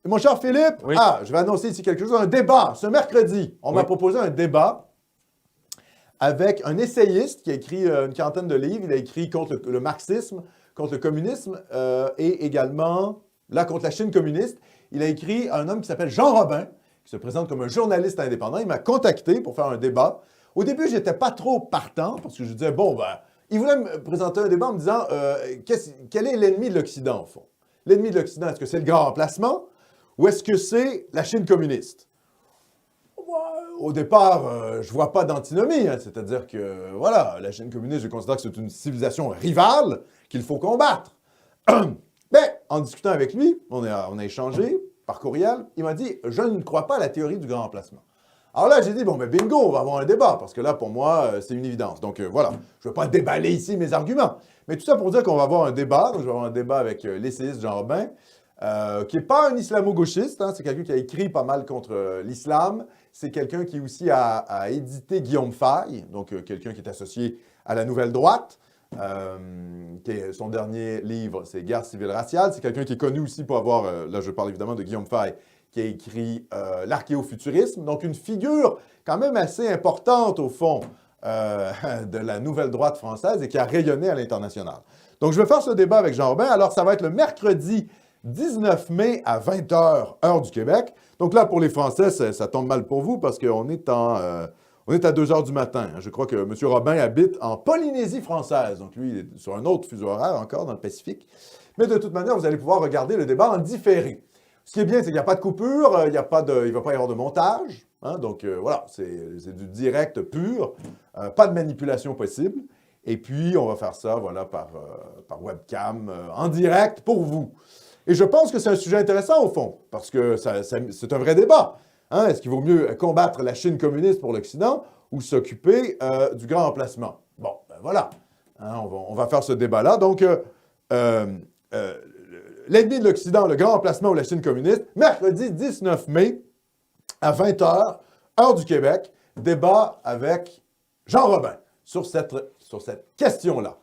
Mon cher Philippe, Oui. je vais annoncer ici quelque chose, un débat. Ce mercredi, on m'a proposé un débat avec un essayiste qui a écrit une quarantaine de livres. Il a écrit contre le marxisme, contre le communisme et également, là, contre la Chine communiste. Il a écrit un homme qui s'appelle Jean Robin, qui se présente comme un journaliste indépendant. Il m'a contacté pour faire un débat. Au début, je n'étais pas trop partant parce que je disais, il voulait me présenter un débat en me disant, quel est l'ennemi de l'Occident, au fond? L'ennemi de l'Occident, est-ce que c'est le grand remplacement ou est-ce que c'est la Chine communiste? Au départ, je ne vois pas d'antinomie, c'est-à-dire que, voilà, la Chine communiste, je considère que c'est une civilisation rivale qu'il faut combattre. Mais, en discutant avec lui, on a échangé par courriel, il m'a dit « Je ne crois pas à la théorie du grand remplacement ». Alors là, j'ai dit « Bingo, on va avoir un débat, parce que là, pour moi, c'est une évidence. » Donc, voilà, je ne veux pas déballer ici mes arguments. Mais tout ça pour dire qu'on va avoir un débat, donc je vais avoir un débat avec l'essayiste Jean Robin, qui n'est pas un islamo-gauchiste, c'est quelqu'un qui a écrit pas mal contre l'islam. C'est quelqu'un qui aussi a édité Guillaume Faye, donc quelqu'un qui est associé à la Nouvelle Droite. Son dernier livre, c'est Guerre civile raciale. C'est quelqu'un qui est connu aussi pour avoir, là je parle évidemment de Guillaume Faye, qui a écrit l'archéofuturisme. Donc une figure quand même assez importante au fond de la Nouvelle Droite française et qui a rayonné à l'international. Donc je vais faire ce débat avec Jean Robin. Alors ça va être le mercredi 19 mai à 20h, heure du Québec. Donc là, pour les Français, ça tombe mal pour vous parce qu'on est à 2 heures du matin. Je crois que M. Robin habite en Polynésie française. Donc lui, il est sur un autre fuseau horaire encore, dans le Pacifique. Mais de toute manière, vous allez pouvoir regarder le débat en différé. Ce qui est bien, c'est qu'il n'y a pas de coupure, il ne va pas y avoir de montage. Donc voilà, c'est du direct pur, pas de manipulation possible. Et puis, on va faire ça voilà, par webcam, en direct pour vous. Et je pense que c'est un sujet intéressant au fond, parce que c'est un vrai débat. Est-ce qu'il vaut mieux combattre la Chine communiste pour l'Occident ou s'occuper du grand remplacement? Bon, voilà. On va faire ce débat-là. Donc, l'ennemi de l'Occident, le grand remplacement ou la Chine communiste, mercredi 19 mai à 20h, heure du Québec, débat avec Jean Robin sur cette question-là.